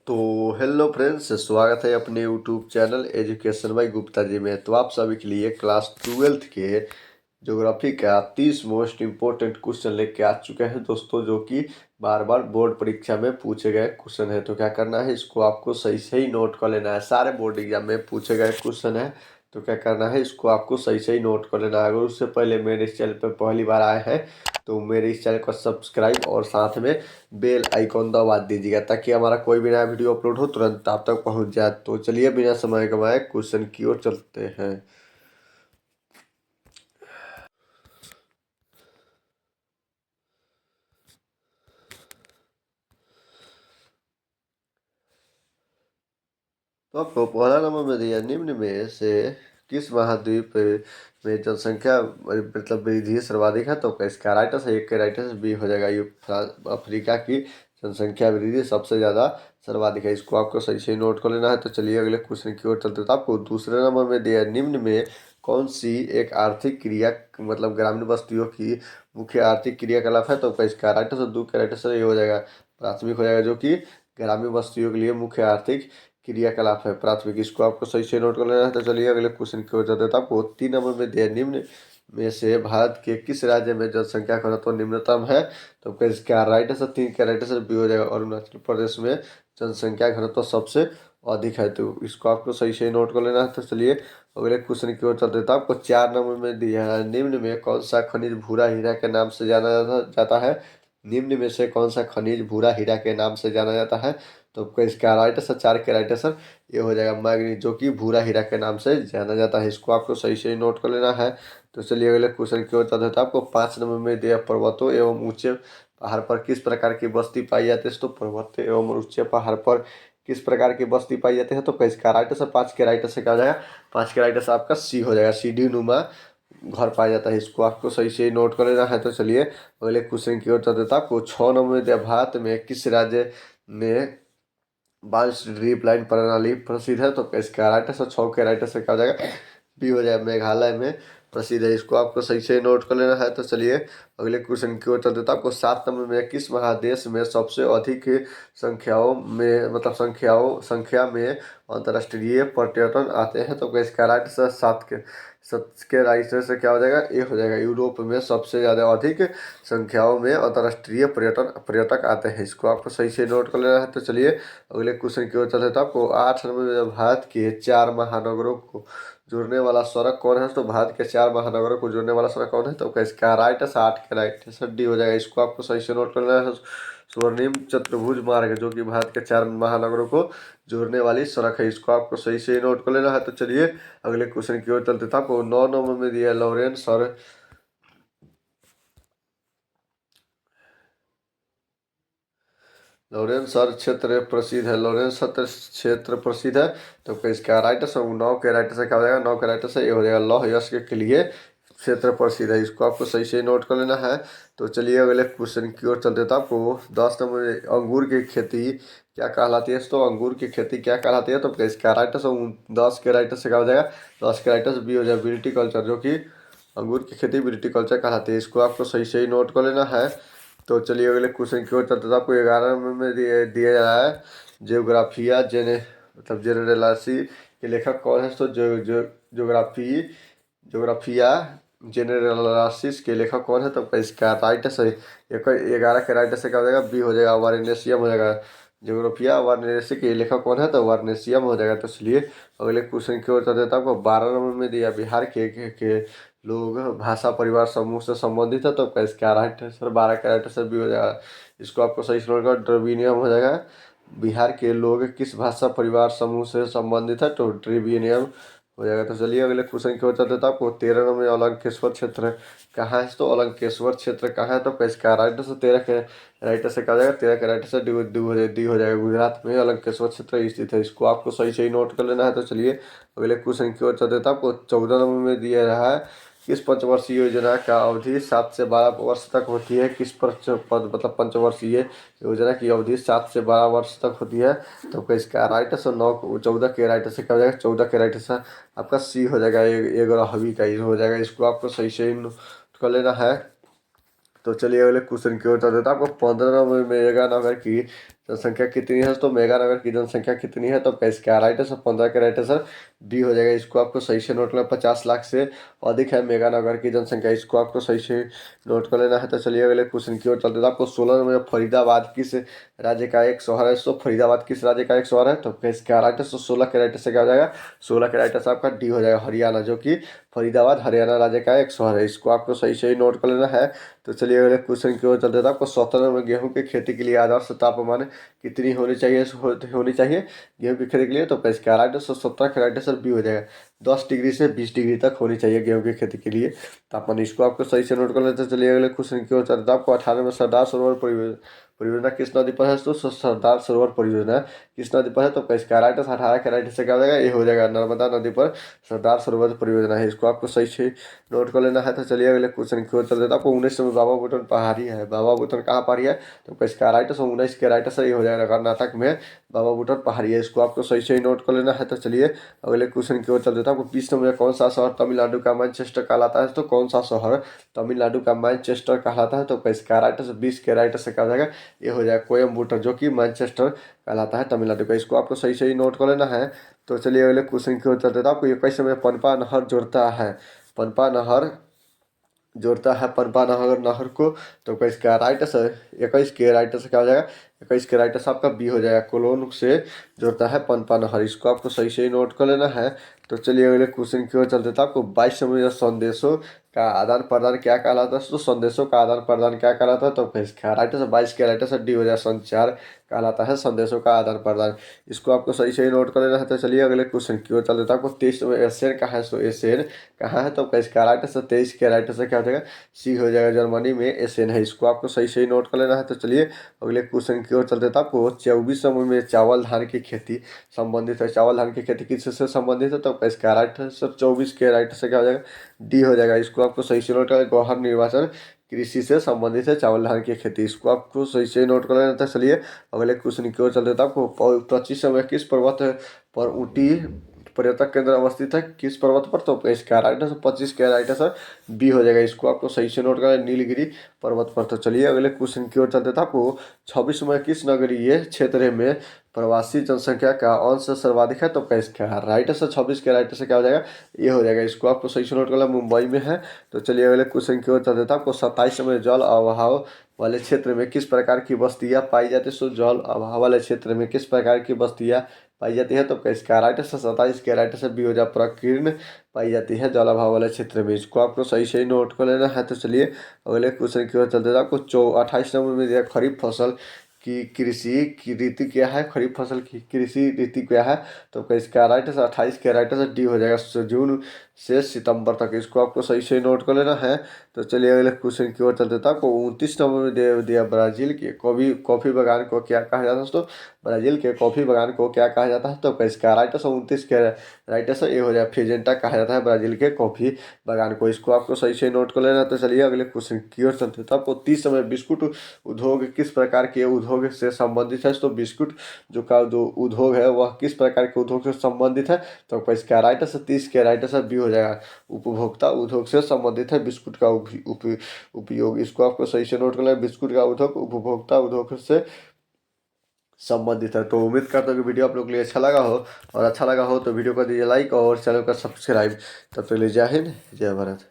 तो hello friends, स्वागत है अपने YouTube channel Education by Gupta ji में। तो आप सभी के लिए क्लास 12th के ज्योग्राफी का 30 मोस्ट इम्पोर्टेंट क्वेश्चन लेके आ चुके हैं दोस्तों, जो कि बार बार बोर्ड परीक्षा में पूछे गए क्वेश्चन है। तो क्या करना है, इसको आपको सही सही नोट कर लेना है। सारे बोर्ड एग्जाम में पूछे गए क्वेश्चन है, तो क्या करना है, इसको आपको सही सही नोट कर लेना है। अगर उससे पहले मेरे इस चैनल पर पहली बार आए हैं तो मेरे इस चैनल को सब्सक्राइब और साथ में बेल आइकॉन दबा दीजिएगा, ताकि हमारा कोई भी नया वीडियो अपलोड हो तुरंत आप तक पहुंच जाए। तो चलिए बिना समय गंवाए क्वेश्चन की ओर चलते हैं। तो आपको पहला नंबर में दिया, निम्न में से किस महाद्वीप में जनसंख्या मतलब वृद्धि सर्वाधिक है? तो इसका राइट आंसर, एक के राइट आंसर बी हो जाएगा। अफ्रीका की जनसंख्या वृद्धि सबसे ज़्यादा सर्वाधिक है। इसको आपको सही से नोट कर लेना है। तो चलिए अगले क्वेश्चन की ओर चलते हैं। तो आपको दूसरे नंबर में दिया, निम्न में कौन सी एक आर्थिक क्रिया मतलब ग्रामीण बस्तियों की मुख्य आर्थिक क्रियाकलाप है? तो इसका राइट आंसर, दो का राइट आंसर ये हो जाएगा प्राथमिक हो जाएगा, जो कि ग्रामीण बस्तियों के लिए मुख्य आर्थिक क्रियाकलाप है प्राथमिक। इसको आपको सही से नोट कर लेना है। तो चलिए अगले क्वेश्चन की ओर जाते हैं। तो आपको 3 नंबर में दिया, निम्न में से भारत के किस राज्य में जनसंख्या घनत्व निम्नतम है? तो इसका राइट आंसर, 3 का राइट आंसर बी हो जाएगा। अरुणाचल प्रदेश में जनसंख्या घनत्व सबसे अधिक है। तो इसको आपको सही से नोट कर लेना है। तो चलिए अगले क्वेश्चन की ओर चलते हैं। तो आपको 4 नंबर में दिया है, निम्न में कौन सा खनिज भूरा हीरा के नाम से जाना जाता है? निम्न में से कौन सा खनिज भूरा हीरा के नाम से जाना जाता है? तो आपका इसका राइट आंसर, 4 के राइट आंसर ये हो जाएगा मैग्नीज, जो कि भूरा हीरा के नाम से जाना जाता है। इसको आपको सही से नोट कर लेना है। तो चलिए अगले क्वेश्चन की ओर चलते हैं। तो आपको 5 नंबर में दिया, पर्वतों एवं ऊंचे पहाड़ पर किस प्रकार की बस्ती पाई जाती है? तो पर्वत एवं ऊंचे पहाड़ पर किस प्रकार की बस्ती पाई जाती है? तो इसका राइट आंसर, 5 के राइट आंसर क्या हो जाएगा? 5 के राइट आंसर आपका सी हो जाएगा, सीढ़ी नुमा घर पाया जाता है। इसको आपको सही से नोट कर लेना है। तो चलिए अगले क्वेश्चन की ओर चलते हैं। तो आपको 6 नंबर में दिया, भारत में किस राज्य में बांस ड्रिप लाइन प्रणाली प्रसिद्ध है? तो इसका राइट आंसर, 6 के राइट आंसर क्या हो जाएगा? बी हो जाएगा, मेघालय में प्रसिद्ध है। इसको आपको सही से नोट कर लेना है। तो चलिए अगले क्वेश्चन की ओर चलते हैं। तो आपको 7 नंबर में, किस महादेश में सबसे अधिक संख्याओं में मतलब संख्या में अंतर्राष्ट्रीय पर्यटन आते हैं? तो इसका राइट आंसर, 7 के राइट आंसर क्या हो जाएगा? ए हो जाएगा, यूरोप में सबसे ज़्यादा अधिक संख्याओं में अंतर्राष्ट्रीय पर्यटक आते हैं। इसको आपको सही से नोट कर लेना है। तो चलिए अगले क्वेश्चन की ओर चलते हैं। तो आपको 8 नंबर में, भारत के 4 महानगरों को जोड़ने वाला सड़क कौन है? तो भारत के 4 महानगरों को जोड़ने वाला सड़क कौन है? तो इसका राइट आंसर, 8 का राइट आंसर डी हो जाएगा। इसको आपको सही से नोट कर लेना है। स्वर्णिम चतुर्भुज मार्ग, जो कि भारत के 4 महानगरों को जोड़ने वाली सड़क है। इसको आपको सही से नोट कर लेना है। तो चलिए अगले क्वेश्चन की ओर चलते थे। आपको 9 नंबर में दिया, लॉरेंस सर क्षेत्र प्रसिद्ध है। लॉरेंस सर क्षेत्र प्रसिद्ध है। तो इसका राइट आंसर, 9 के राइट आंसर क्या हो जाएगा? 9 के राइट आंसर ये हो जाएगा, लौह यश के लिए क्षेत्र प्रसिद्ध है। इसको आपको सही से नोट कर लेना है। तो चलिए अगले क्वेश्चन की ओर चलते हैं। तो आपको 10 नंबर में, अंगूर की खेती क्या कहलाती है? तो अंगूर की खेती क्या कहलाती है? तो इसका राइट आंसर, 10 के राइट आंसर क्या हो जाएगा? 10 के राइट आंसर बी हो जाएगा, विटिकल्चर, जो कि अंगूर की खेती विटिकल्चर कहलाती है। इसको आपको सही से ही नोट कर लेना है। तो चलिए अगले क्वेश्चन की ओर चलते हैं। तो आपको 11 नंबर में दिया जा रहा है, जियोग्राफिया मतलब जेनेरलासी के लेखक कौन है? तो जोग्राफिया जेनेरलासिस के लेखक कौन है? तो इसका राइट आंसर, 11 के राइट आंसर क्या हो जाएगा? बी हो जाएगा, वार्नेशियम हो जाएगा। जोग्राफिया वार्नेसी के लेखक कौन है? तो वार्नेशियम हो जाएगा। तो चलिए अगले क्वेश्चन की ओर चलते हैं। तो आपको 12 नंबर में दिया, बिहार के लोग भाषा परिवार समूह से संबंधित है। तो इसका राइट आंसर, 12 का राइट आंसर भी हो जाएगा। इसको आपको सही से नोट कर, द्रविडियम हो जाएगा। बिहार के लोग किस भाषा परिवार समूह से संबंधित है? तो द्रविडियम हो जाएगा। तो चलिए अगले क्वेश्चन की ओर चलते हैं। तो आपको 13 नंबर में, अलंकेश्वर क्षेत्र कहाँ है? तो अलंकेश्वर क्षेत्र कहाँ है? तो इसका राइट आंसर, 13 के राइट आंसर क्या हो जाएगा? 13 का राइट आंसर डी हो जाएगा, गुजरात में अलंकेश्वर क्षेत्र स्थित है। इसको आपको सही से ही नोट कर लेना है। तो चलिए अगले क्वेश्चन की ओर चलते हैं। तो आपको 14 नंबर में दिया रहा है, किस पंचवर्षीय योजना का अवधि 7 से 12 वर्ष तक होती है? किस मतलब पंचवर्षीय योजना की अवधि 7 से 12 वर्ष तक होती है? तो इसका राइट आंसर, 14 के राइट आंसर क्या हो जाएगा? 14 के राइट आंसर आपका सी हो जाएगा, 11वीं का ये हो जाएगा। इसको आपको सही से नोट कर लेना है। तो चलिए अगले क्वेश्चन की ओर चलते हैं। तो आपको 15 नंबर में, मेघा नगर की जनसंख्या कितनी है, तो मेगानगर की जनसंख्या कितनी है, तो इसका राइट आंसर 15 का राइट आंसर बी हो जाएगा। इसको आपको सही से नोट करना। 50 लाख से अधिक है मेगानगर की जनसंख्या, इसको आपको सही से नोट कर लेना है। तो चलिए अगले क्वेश्चन की ओर चलते हैं। आपको 16 नंबर में फरीदाबाद किस राज्य का एक शहर है, तो फरीदाबाद किस राज्य का एक शहर है, तो इसका राइट आंसर 16 के राइट से क्या हो जाएगा, 16 के राइट आंसर आपका डी हो जाएगा, हरियाणा, जो कि फरीदाबाद हरियाणा राज्य का एक शहर है। इसको आपको सही से नोट कर लेना है। तो चलिए अगले क्वेश्चन की ओर चलते हैं। आपको 17 में गेहूं की खेती के लिए आदर्श तापमान कितनी होनी चाहिए, गेहूं की खेती के लिए, तो इसका राइट आंसर 17 का राइट आंसर बी हो जाएगा। 10 डिग्री से 20 डिग्री तक होनी चाहिए गेहूं की खेती के लिए तापमान। इसको आपको सही से नोट कर लेते हैं। चलिए अगले क्वेश्चन की ओर चलते हैं। आपको 18 में सरदार सरोवर परियोजना किस नदी पर है, तो सरदार सरोवर परियोजना किस नदी पर है, तो इसका राइट आंसर 18 का राइट से क्या हो जाएगा, ये हो जाएगा, नर्मदा नदी पर सरदार सरोवर परियोजना है। इसको आपको सही से नोट कर लेना है। तो चलिए अगले क्वेश्चन की ओर चलते हैं। आपको 19 में बाबा बुडन पहाड़ी है, बाबा बुडन कहाँ पहाड़ी है, तो इसका राइट आंसर 19 के राइट आंसर ये हो जाएगा, कर्नाटक में बाबा बुडन पहाड़ी है। इसको आपको सही से नोट कर लेना है। तो चलिए अगले क्वेश्चन की ओर चलते हैं। आपको 20 नंबर में कौन सा शहर तमिलनाडु का मैनचेस्टर कहलाता है, तो कौन सा शहर तमिलनाडु का मैनचेस्टर कहलाता है, तो इसका राइट आंसर 20 के राइट से क्या हो जाएगा, ये हो जाएगा कोयम्बटूर, जो कि मैनचेस्टर कहलाता है तमिलनाडु का। इसको आपको सही सही नोट कर लेना है। तो चलिए अगले क्वेश्चन की ओर चलते हैं। आपको 21 में पनपा नहर जोड़ता है, पनपा नहर जोड़ता है पनपा नहर नहर को, तो इसका राइट आंसर 21 के राइट आंसर क्या हो जाएगा, 21 के राइट आंसर आपका बी हो जाएगा, कोलोन से जोड़ता है पनपा नहर। इसको आपको सही से नोट कर लेना है। तो चलिए अगले क्वेश्चन की ओर चलते थे। आपको 22 नंबर संदेशों का आदान प्रदान क्या कहलाता है, तो संदेशों का आदान प्रदान क्या कहलाता है, तो इसका राइट आंसर 22 के राइट आंसर डी हो जाएगा, संचार कहलाता है संदेशों का आदान प्रदान। इसको आपको सही से नोट कर लेना है। तो चलिए अगले क्वेश्चन की ओर चलते थे। आपको 23 नंबर एशियन कहाँ है, तो एशियन कहाँ है, तो इसका राइट आंसर 23 के राइट आंसर क्या हो जाएगा, सी हो जाएगा, जर्मनी में एशियन है। इसको आपको सही से नोट कर लेना है। तो चलिए अगले क्वेश्चन की ओर चलते थे। आपको 24 नंबर में चावल धान की खेती संबंधित है, चावल धान की खेती किससे संबंधित है, तो इसका राइट आंसर 24 के राइट से क्या हो जाएगा, डी हो जाएगा। इसको आपको सही से नोट कर, गौहर निर्वाचन कृषि से संबंधित है चावल धान की खेती। इसको आपको सही से नोट कर लेना था। चलिए अगले क्वेश्चन की ओर चलते थे। आपको 25 में किस पर्वत पर ऊटी पर्यटक केंद्र अवस्थित है, किस पर्वत पर, तो इसका राइट आंसर 25 का राइट आंसर बी हो जाएगा। इसको आपको सही से नोट करना, नीलगिरी पर्वत पर। तो चलिए अगले क्वेश्चन की ओर चलते थे। आपको 26 में किस नगरीय क्षेत्र में प्रवासी जनसंख्या का अंश सर्वाधिक है, तो इसका राइट आंसर 26 के राइट से क्या हो जाएगा, ये हो जाएगा। इसको आपको सही से नोट करना, मुंबई में है। तो चलिए अगले क्वेश्चन की ओर चलते थे। आपको 27 में जल अभाव वाले क्षेत्र में किस प्रकार की बस्तियां पाई जाती है, सो जल अभाव वाले क्षेत्र में किस प्रकार की बस्तियां पाई जाती है, तो इसका राइट आंसर 27 के राइट से बी हो जाए, प्रकीर्ण पाई जाती है जल अभाव वाले क्षेत्र में। इसको आपको सही सही नोट कर लेना है। तो चलिए अगले क्वेश्चन की ओर चलते थे। आपको 28 नंबर में दिया, खरीफ फसल की कृषि की रीति क्या है, खरीफ फसल की कृषि रीति क्या है, तो इसका राइट आंसर 28 के राइट आंसर डी हो जाएगा, जून से सितंबर तक। इसको आपको सही से नोट कर लेना है। तो चलिए अगले क्वेश्चन की ओर चलते थे। आपको 29 नंबर में दिया ब्राजील के कॉफी बागान को क्या कहा जाता है, दोस्तों ब्राजील के कॉफी बागान को क्या कहा जाता है, तो इसका राइट आंसर 29 के राइट आंसर ये हो जाए, फेजेंटा कहा जाता है ब्राजील के कॉफी बागान को। इसको आपको सही से नोट कर लेना। तो चलिए अगले क्वेश्चन की ओर चलते थे। आपको 30 समय बिस्कुट उद्योग किस प्रकार के उद्योग से संबंधित है, तो बिस्कुट जो उद्योग है वह किस प्रकार के उद्योग से संबंधित है, तो इसका राइट आंसर 30 के राइट आंसर बी हो जाएगा, उपभोक्ता उद्योग से संबंधित है बिस्कुट का उपयोग। इसको आपको सही से नोट करना है, बिस्कुट का उद्योग उपभोक्ता उद्योग से संबंधित है। तो उम्मीद करता हूँ कि वीडियो आप लोग के लिए अच्छा लगा हो, और अच्छा लगा हो तो वीडियो को दीजिए लाइक और चैनल का सब्सक्राइब। तब तक के लिए जय हिंद, जय भारत।